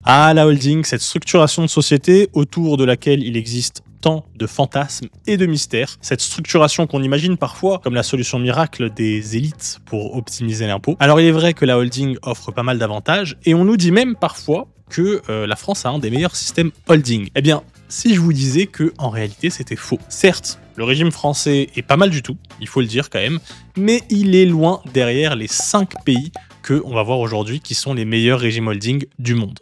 Ah, la holding, cette structuration de société autour de laquelle il existe tant de fantasmes et de mystères. Cette structuration qu'on imagine parfois comme la solution miracle des élites pour optimiser l'impôt. Alors il est vrai que la holding offre pas mal d'avantages et on nous dit même parfois que la France a un des meilleurs systèmes holding. Eh bien, si je vous disais que en réalité c'était faux. Certes, le régime français est pas mal du tout, il faut le dire quand même, mais il est loin derrière les 5 pays que on va voir aujourd'hui qui sont les meilleurs régimes holding du monde.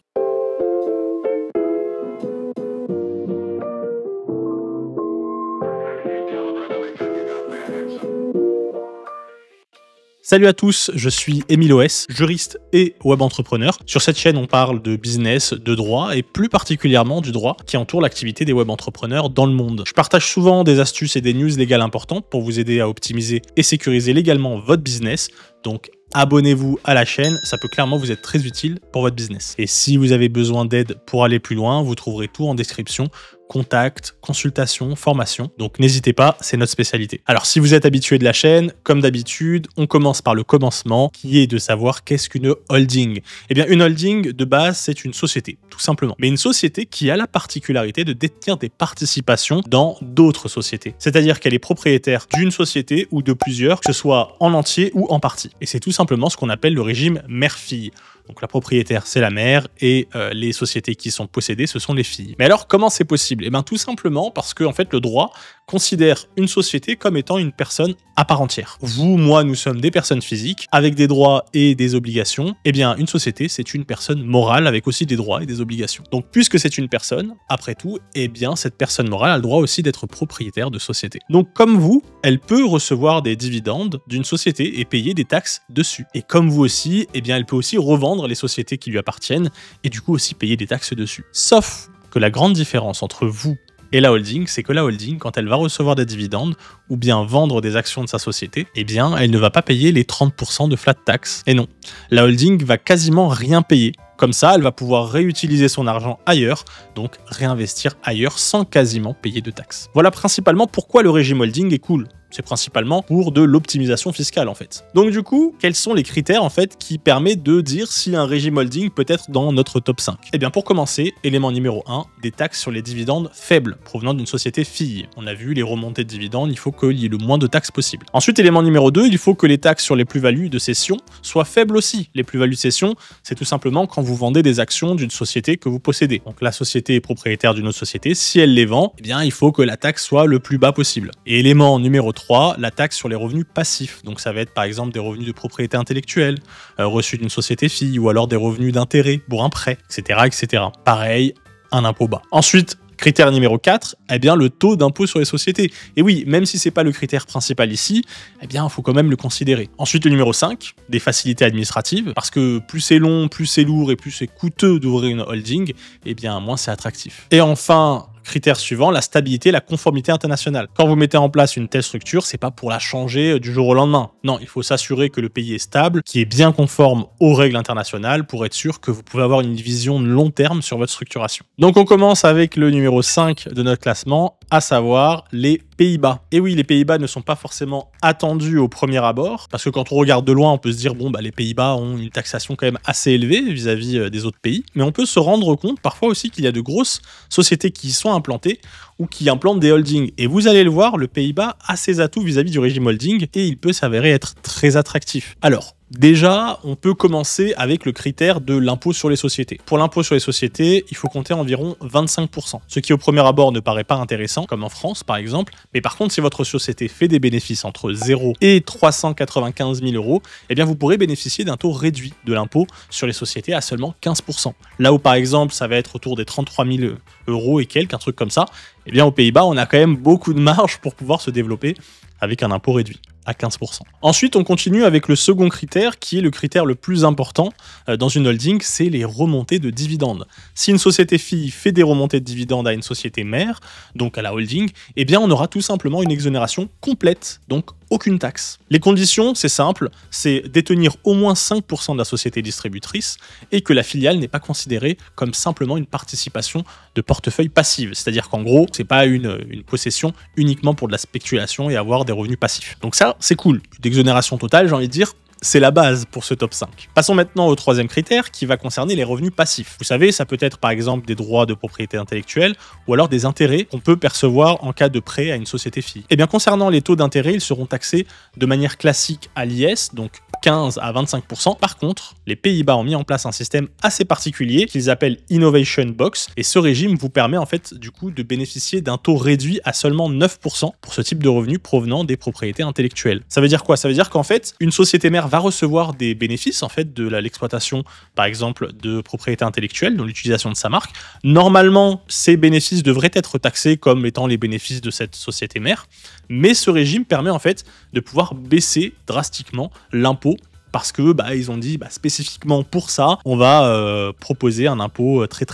Salut à tous, je suis Émile OS, juriste et web entrepreneur. Sur cette chaîne, on parle de business, de droit et plus particulièrement du droit qui entoure l'activité des web entrepreneurs dans le monde. Je partage souvent des astuces et des news légales importantes pour vous aider à optimiser et sécuriser légalement votre business. Donc abonnez-vous à la chaîne, ça peut clairement vous être très utile pour votre business. Et si vous avez besoin d'aide pour aller plus loin, vous trouverez tout en description. Contact, consultation, formation. Donc n'hésitez pas, c'est notre spécialité. Alors si vous êtes habitué de la chaîne, comme d'habitude, on commence par le commencement, qui est de savoir qu'est-ce qu'une holding. Eh bien une holding, de base, c'est une société, tout simplement. Mais une société qui a la particularité de détenir des participations dans d'autres sociétés. C'est-à-dire qu'elle est propriétaire d'une société ou de plusieurs, que ce soit en entier ou en partie. Et c'est tout simplement ce qu'on appelle le régime mère-fille. Donc la propriétaire, c'est la mère et les sociétés qui sont possédées, ce sont les filles. Mais alors, comment c'est possible? Eh bien, tout simplement parce que en fait, le droit considère une société comme étant une personne à part entière. Vous, moi, nous sommes des personnes physiques avec des droits et des obligations. Eh bien, une société, c'est une personne morale avec aussi des droits et des obligations. Donc, puisque c'est une personne, après tout, eh bien, cette personne morale a le droit aussi d'être propriétaire de société. Donc, comme vous, elle peut recevoir des dividendes d'une société et payer des taxes dessus. Et comme vous aussi, eh bien, elle peut aussi revendre les sociétés qui lui appartiennent et du coup aussi payer des taxes dessus. Sauf que la grande différence entre vous et la holding, c'est que la holding, quand elle va recevoir des dividendes ou bien vendre des actions de sa société, eh bien, elle ne va pas payer les 30% de flat tax. Et non, la holding va quasiment rien payer. Comme ça, elle va pouvoir réutiliser son argent ailleurs, donc réinvestir ailleurs sans quasiment payer de taxes. Voilà principalement pourquoi le régime holding est cool. C'est principalement pour de l'optimisation fiscale en fait. Donc du coup, quels sont les critères en fait qui permettent de dire si un régime holding peut être dans notre top 5? Eh bien pour commencer, élément numéro 1, des taxes sur les dividendes faibles provenant d'une société fille. On a vu les remontées de dividendes, il faut qu'il y ait le moins de taxes possible. Ensuite, élément numéro 2, il faut que les taxes sur les plus-values de cession soient faibles aussi. Les plus-values de cession, c'est tout simplement quand vous vendez des actions d'une société que vous possédez. Donc la société est propriétaire d'une autre société, si elle les vend, eh bien il faut que la taxe soit le plus bas possible. Et élément numéro 3, la taxe sur les revenus passifs. Donc ça va être par exemple des revenus de propriété intellectuelle, reçus d'une société fille, ou alors des revenus d'intérêt pour un prêt, etc., etc. Pareil, un impôt bas. Ensuite, critère numéro 4, eh bien le taux d'impôt sur les sociétés. Et oui, même si c'est pas le critère principal ici, eh bien il faut quand même le considérer. Ensuite, le numéro 5, des facilités administratives, parce que plus c'est long, plus c'est lourd et plus c'est coûteux d'ouvrir une holding, eh bien moins c'est attractif. Et enfin, critère suivant, la stabilité, la conformité internationale. Quand vous mettez en place une telle structure, c'est pas pour la changer du jour au lendemain. Non, il faut s'assurer que le pays est stable, qui est bien conforme aux règles internationales pour être sûr que vous pouvez avoir une vision de long terme sur votre structuration. Donc on commence avec le numéro 5 de notre classement, à savoir les Pays-Bas. Et oui, les Pays-Bas ne sont pas forcément attendus au premier abord, parce que quand on regarde de loin, on peut se dire, bon, bah, les Pays-Bas ont une taxation quand même assez élevée vis-à-vis des autres pays, mais on peut se rendre compte parfois aussi qu'il y a de grosses sociétés qui y sont implantées ou qui implantent des holdings. Et vous allez le voir, le Pays-Bas a ses atouts vis-à-vis du régime holding et il peut s'avérer être très attractif. Alors, déjà, on peut commencer avec le critère de l'impôt sur les sociétés. Pour l'impôt sur les sociétés, il faut compter environ 25%, ce qui au premier abord ne paraît pas intéressant, comme en France par exemple, mais par contre, si votre société fait des bénéfices entre 0 et 395 000 euros, eh bien vous pourrez bénéficier d'un taux réduit de l'impôt sur les sociétés à seulement 15%. Là où par exemple, ça va être autour des 33 000 euros et quelques, un truc comme ça, eh bien aux Pays-Bas, on a quand même beaucoup de marge pour pouvoir se développer avec un impôt réduit à 15%. Ensuite, on continue avec le second critère, qui est le critère le plus important dans une holding, c'est les remontées de dividendes. Si une société fille fait des remontées de dividendes à une société mère, donc à la holding, eh bien on aura tout simplement une exonération complète, donc aucune taxe. Les conditions, c'est simple, c'est détenir au moins 5% de la société distributrice et que la filiale n'est pas considérée comme simplement une participation de portefeuille passive. C'est-à-dire qu'en gros, c'est pas une possession uniquement pour de la spéculation et avoir des revenus passifs. Donc ça, c'est cool. D'exonération totale, j'ai envie de dire, c'est la base pour ce top 5. Passons maintenant au troisième critère qui va concerner les revenus passifs. Vous savez, ça peut être par exemple des droits de propriété intellectuelle ou alors des intérêts qu'on peut percevoir en cas de prêt à une société fille. Et bien concernant les taux d'intérêt, ils seront taxés de manière classique à l'IS, donc 15 à 25%. Par contre, les Pays-Bas ont mis en place un système assez particulier qu'ils appellent Innovation Box et ce régime vous permet en fait du coup de bénéficier d'un taux réduit à seulement 9% pour ce type de revenus provenant des propriétés intellectuelles. Ça veut dire quoi? Ça veut dire qu'en fait, une société mère va recevoir des bénéfices en fait de l'exploitation par exemple de propriétés intellectuelles, de l'utilisation de sa marque. Normalement, ces bénéfices devraient être taxés comme étant les bénéfices de cette société mère, mais ce régime permet en fait de pouvoir baisser drastiquement l'impôt parce que ils ont dit spécifiquement pour ça, on va proposer un impôt très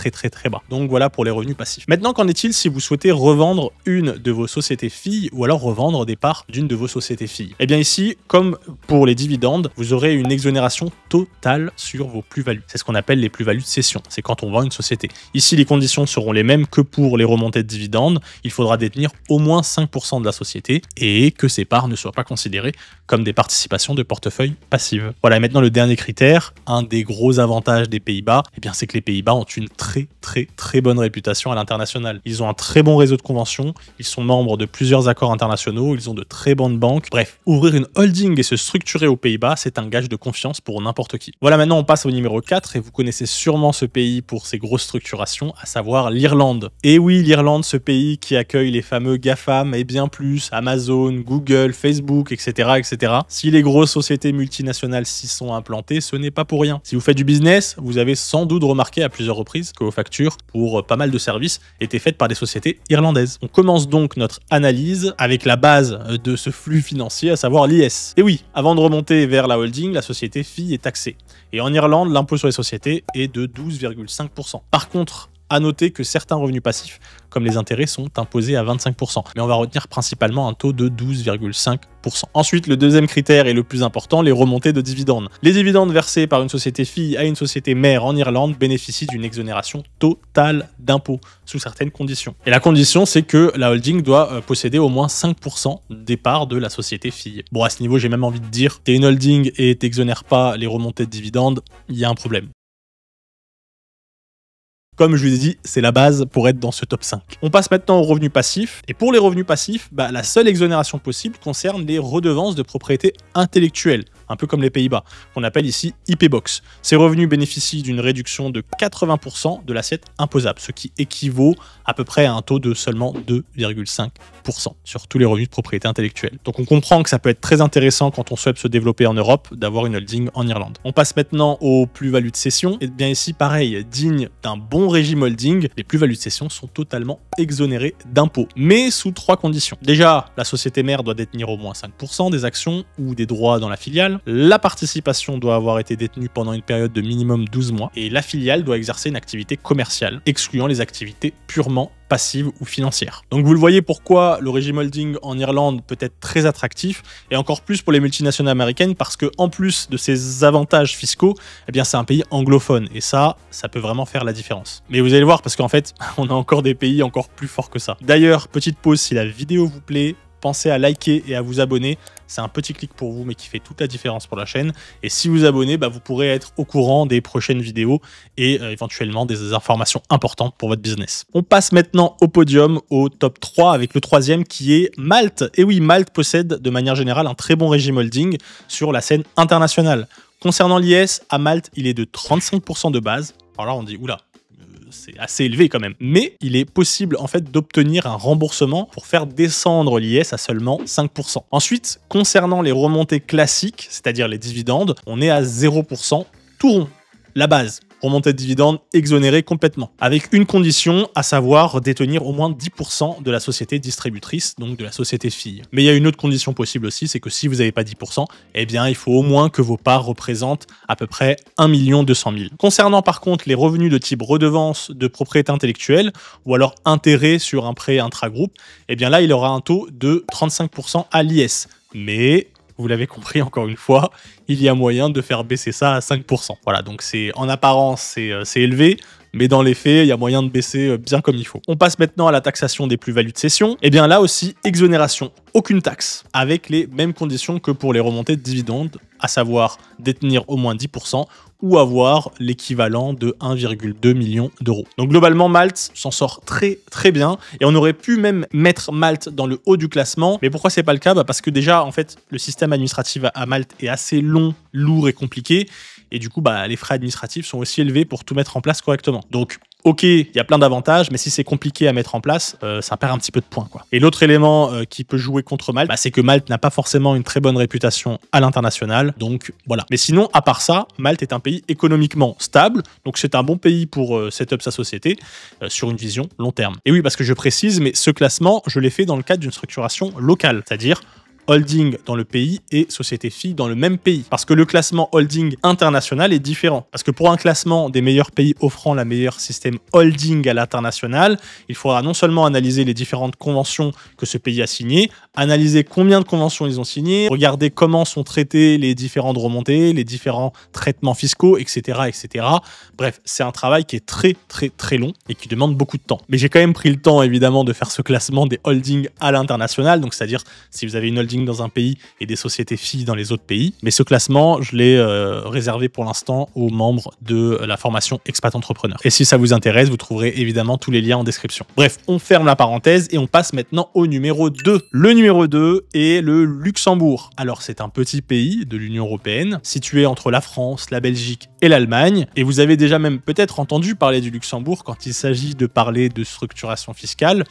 bas. Donc voilà pour les revenus passifs. Maintenant, qu'en est-il si vous souhaitez revendre une de vos sociétés filles ou alors revendre des parts d'une de vos sociétés filles? Eh bien ici, comme pour les dividendes, vous aurez une exonération totale sur vos plus-values. C'est ce qu'on appelle les plus-values de cession. C'est quand on vend une société. Ici, les conditions seront les mêmes que pour les remontées de dividendes. Il faudra détenir au moins 5% de la société et que ces parts ne soient pas considérées comme des participations de portefeuille passives. Voilà, et maintenant le dernier critère, un des gros avantages des Pays-Bas, c'est que les Pays-Bas ont une très bonne réputation à l'international. Ils ont un très bon réseau de conventions, ils sont membres de plusieurs accords internationaux, ils ont de très bonnes banques. Bref, ouvrir une holding et se structurer aux Pays-Bas, c'est un gage de confiance pour n'importe qui. Voilà, maintenant on passe au numéro 4 et vous connaissez sûrement ce pays pour ses grosses structurations, à savoir l'Irlande. Et oui, l'Irlande, ce pays qui accueille les fameux GAFAM et bien plus, Amazon, Google, Facebook, etc. Si les grosses sociétés multinationales s'y sont implantées, ce n'est pas pour rien. Si vous faites du business, vous avez sans doute remarqué à plusieurs reprises que vos factures pour pas mal de services étaient faites par des sociétés irlandaises. On commence donc notre analyse avec la base de ce flux financier, à savoir l'IS. Et oui, avant de remonter vers la holding, la société fille est taxée. Et en Irlande, l'impôt sur les sociétés est de 12,5%. Par contre, à noter que certains revenus passifs, comme les intérêts, sont imposés à 25%. Mais on va retenir principalement un taux de 12,5%. Ensuite, le deuxième critère et le plus important, les remontées de dividendes. Les dividendes versés par une société fille à une société mère en Irlande bénéficient d'une exonération totale d'impôts, sous certaines conditions. Et la condition, c'est que la holding doit posséder au moins 5% des parts de la société fille. Bon, à ce niveau, j'ai même envie de dire, t'es une holding et t'exonères pas les remontées de dividendes, il y a un problème. Comme je vous ai dit, c'est la base pour être dans ce top 5. On passe maintenant aux revenus passifs. Et pour les revenus passifs, la seule exonération possible concerne les redevances de propriété intellectuelle, un peu comme les Pays-Bas, qu'on appelle ici IP Box. Ces revenus bénéficient d'une réduction de 80% de l'assiette imposable, ce qui équivaut à peu près à un taux de seulement 2,5% sur tous les revenus de propriété intellectuelle. Donc on comprend que ça peut être très intéressant quand on souhaite se développer en Europe d'avoir une holding en Irlande. On passe maintenant aux plus-values de cession. Et bien ici, pareil, digne d'un bon régime holding, les plus-values de cession sont totalement exonérées d'impôts, mais sous 3 conditions. Déjà, la société mère doit détenir au moins 5% des actions ou des droits dans la filiale. La participation doit avoir été détenue pendant une période de minimum 12 mois et la filiale doit exercer une activité commerciale, excluant les activités purement passives ou financières. Donc vous le voyez pourquoi le régime holding en Irlande peut être très attractif et encore plus pour les multinationales américaines parce que en plus de ces avantages fiscaux, c'est un pays anglophone et ça peut vraiment faire la différence. Mais vous allez voir parce qu'en fait, on a encore des pays encore plus forts que ça. D'ailleurs, petite pause, si la vidéo vous plaît, pensez à liker et à vous abonner. C'est un petit clic pour vous, mais qui fait toute la différence pour la chaîne. Et si vous abonnez, vous pourrez être au courant des prochaines vidéos et éventuellement des informations importantes pour votre business. On passe maintenant au podium, au top 3, avec le troisième qui est Malte. Et oui, Malte possède de manière générale un très bon régime holding sur la scène internationale. Concernant l'IS, à Malte, il est de 35% de base. Alors là, on dit, oula, c'est assez élevé quand même. Mais il est possible en fait d'obtenir un remboursement pour faire descendre l'IS à seulement 5%. Ensuite, concernant les remontées classiques, c'est-à-dire les dividendes, on est à 0%, tout rond, la base. Remontée de dividendes exonérée complètement. Avec une condition, à savoir détenir au moins 10% de la société distributrice, donc de la société fille. Mais il y a une autre condition possible aussi, c'est que si vous n'avez pas 10%, il faut au moins que vos parts représentent à peu près 1 200 000. Concernant par contre les revenus de type redevance de propriété intellectuelle, ou alors intérêt sur un prêt intragroupe, là il aura un taux de 35% à l'IS. Mais vous l'avez compris encore une fois, il y a moyen de faire baisser ça à 5%. Voilà, donc en apparence c'est élevé, mais dans les faits, il y a moyen de baisser bien comme il faut. On passe maintenant à la taxation des plus-values de cession. Et bien là aussi, exonération, aucune taxe, avec les mêmes conditions que pour les remontées de dividendes, à savoir détenir au moins 10% ou avoir l'équivalent de 1,2 million d'euros. Donc globalement, Malte s'en sort très très bien et on aurait pu même mettre Malte dans le haut du classement. Mais pourquoi c'est pas le cas? Parce que déjà, en fait, le système administratif à Malte est assez long, lourd et compliqué. Et du coup, les frais administratifs sont aussi élevés pour tout mettre en place correctement. Donc, ok, il y a plein d'avantages, mais si c'est compliqué à mettre en place, ça perd un petit peu de points, quoi. Et l'autre élément qui peut jouer contre Malte, c'est que Malte n'a pas forcément une très bonne réputation à l'international. Donc, voilà. Mais sinon, à part ça, Malte est un pays économiquement stable. Donc, c'est un bon pays pour set up sa société sur une vision long terme. Et oui, parce que je précise, mais ce classement, je l'ai fait dans le cadre d'une structuration locale, c'est-à-dire holding dans le pays et société fille dans le même pays. Parce que le classement holding international est différent. Parce que pour un classement des meilleurs pays offrant la meilleure système holding à l'international, il faudra non seulement analyser les différentes conventions que ce pays a signées, analyser combien de conventions ils ont signées, regarder comment sont traitées les différentes remontées, les différents traitements fiscaux, etc., etc. Bref, c'est un travail qui est très, très, très long et qui demande beaucoup de temps. Mais j'ai quand même pris le temps, évidemment, de faire ce classement des holdings à l'international. Donc, c'est-à-dire, si vous avez une holding dans un pays et des sociétés filles dans les autres pays. Mais ce classement, je l'ai réservé pour l'instant aux membres de la formation Expat Entrepreneur. Et si ça vous intéresse, vous trouverez évidemment tous les liens en description. Bref, on ferme la parenthèse et on passe maintenant au numéro 2. Le numéro 2 est le Luxembourg. Alors, c'est un petit pays de l'Union européenne, situé entre la France, la Belgique et l'Allemagne. Et vous avez déjà même peut-être entendu parler du Luxembourg quand il s'agit de parler de structuration fiscale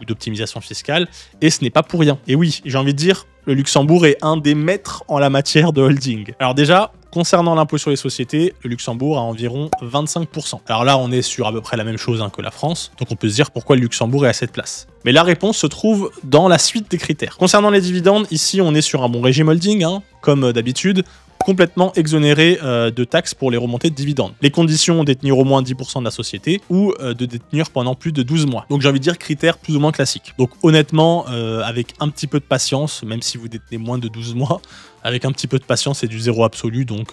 ou d'optimisation fiscale, et ce n'est pas pour rien. Et oui, j'ai envie de dire, le Luxembourg est un des maîtres en la matière de holding. Alors déjà, concernant l'impôt sur les sociétés, le Luxembourg a environ 25%. Alors là, on est sur à peu près la même chose que la France, donc on peut se dire pourquoi le Luxembourg est à cette place. Mais la réponse se trouve dans la suite des critères. Concernant les dividendes, ici on est sur un bon régime holding, comme d'habitude, complètement exonéré de taxes pour les remontées de dividendes. Les conditions, détenir au moins 10% de la société ou de détenir pendant plus de 12 mois. Donc j'ai envie de dire critères plus ou moins classiques. Donc honnêtement, avec un petit peu de patience, même si vous détenez moins de 12 mois, avec un petit peu de patience, c'est du zéro absolu, donc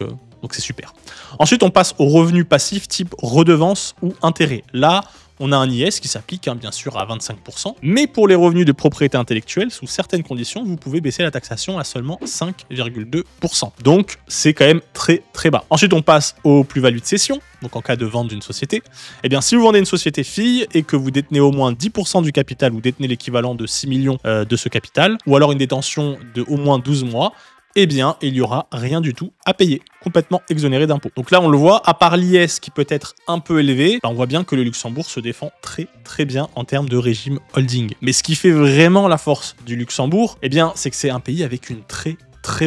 c'est super. Ensuite, on passe aux revenus passifs type redevance ou intérêt. Là, on a un IS qui s'applique bien sûr à 25%, mais pour les revenus de propriété intellectuelle, sous certaines conditions, vous pouvez baisser la taxation à seulement 5,2%. Donc c'est quand même très très bas. Ensuite, on passe aux plus-values de cession, donc en cas de vente d'une société. Eh bien, si vous vendez une société fille et que vous détenez au moins 10% du capital ou détenez l'équivalent de 6 millions de ce capital, ou alors une détention de au moins 12 mois, eh bien, il n'y aura rien du tout à payer, complètement exonéré d'impôts. Donc là, on le voit, à part l'IS qui peut être un peu élevé, on voit bien que le Luxembourg se défend très très bien en termes de régime holding. Mais ce qui fait vraiment la force du Luxembourg, eh bien, c'est que c'est un pays avec une très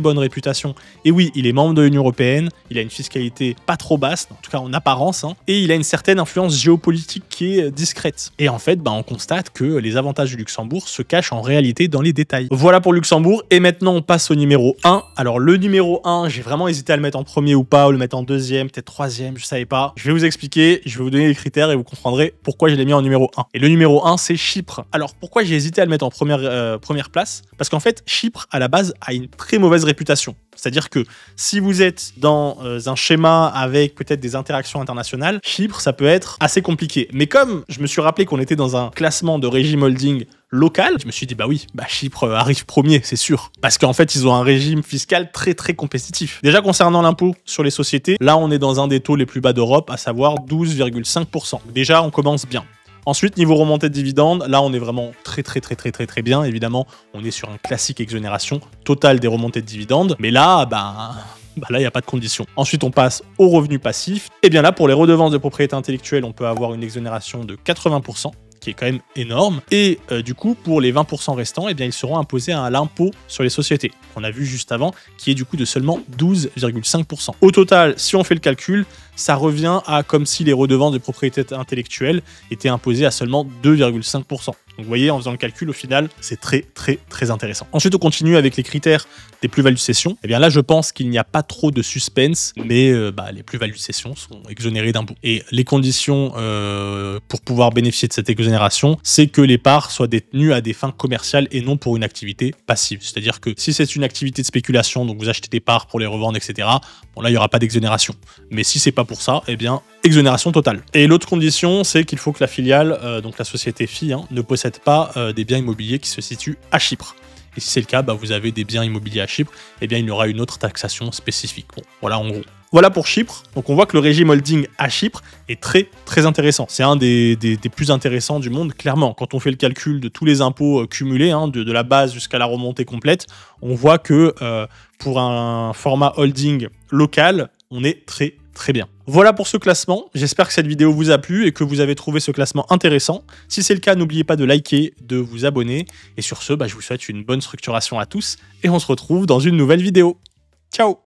bonne réputation. Et oui, il est membre de l'Union européenne, il a une fiscalité pas trop basse, en tout cas en apparence, et il a une certaine influence géopolitique qui est discrète. Et en fait, on constate que les avantages du Luxembourg se cachent en réalité dans les détails. Voilà pour Luxembourg, et maintenant on passe au numéro 1. Alors le numéro 1, j'ai vraiment hésité à le mettre en premier ou pas, ou le mettre en deuxième, peut-être troisième, je savais pas. Je vais vous expliquer, je vais vous donner les critères et vous comprendrez pourquoi je l'ai mis en numéro 1. Et le numéro 1, c'est Chypre. Alors pourquoi j'ai hésité à le mettre en première place? Parce qu'en fait, Chypre, à la base, a une très mauvaise réputation. C'est-à-dire que si vous êtes dans un schéma avec peut-être des interactions internationales, Chypre, ça peut être assez compliqué. Mais comme je me suis rappelé qu'on était dans un classement de régime holding local, je me suis dit, Chypre arrive premier, c'est sûr. Parce qu'en fait, ils ont un régime fiscal très très compétitif. Déjà, concernant l'impôt sur les sociétés, là, on est dans un des taux les plus bas d'Europe, à savoir 12,5%. Déjà, on commence bien. Ensuite, niveau remontée de dividendes, là, on est vraiment très bien. Évidemment, on est sur un classique exonération totale des remontées de dividendes. Mais là, là, il n'y a pas de condition. Ensuite, on passe aux revenus passifs. Et bien là, pour les redevances de propriété intellectuelle, on peut avoir une exonération de 80%. Qui est quand même énorme. Et du coup, pour les 20% restants, ils seront imposés à l'impôt sur les sociétés, qu'on a vu juste avant, qui est du coup de seulement 12,5%. Au total, si on fait le calcul, ça revient à comme si les redevances de propriété intellectuelle étaient imposées à seulement 2,5%. Donc vous voyez, en faisant le calcul, au final, c'est très intéressant. Ensuite, on continue avec les critères des plus-values de cession. Et bien là, je pense qu'il n'y a pas trop de suspense, mais les plus-values de cession sont exonérées d'impôts. Et les conditions pour pouvoir bénéficier de cette exonération exonération, c'est que les parts soient détenues à des fins commerciales et non pour une activité passive. C'est-à-dire que si c'est une activité de spéculation, donc vous achetez des parts pour les revendre, etc., bon là, il n'y aura pas d'exonération. Mais si c'est pas pour ça, eh bien, exonération totale. Et l'autre condition, c'est qu'il faut que la filiale, donc la société fille, ne possède pas des biens immobiliers qui se situent à Chypre. Et si c'est le cas, vous avez des biens immobiliers à Chypre, eh bien il y aura une autre taxation spécifique. Bon, voilà en gros. Voilà pour Chypre. Donc on voit que le régime holding à Chypre est très très intéressant. C'est un des plus intéressants du monde, clairement. Quand on fait le calcul de tous les impôts cumulés, de la base jusqu'à la remontée complète, on voit que pour un format holding local, on est très très bien. Voilà pour ce classement. J'espère que cette vidéo vous a plu et que vous avez trouvé ce classement intéressant. Si c'est le cas, n'oubliez pas de liker, de vous abonner. Et sur ce, je vous souhaite une bonne structuration à tous et on se retrouve dans une nouvelle vidéo. Ciao!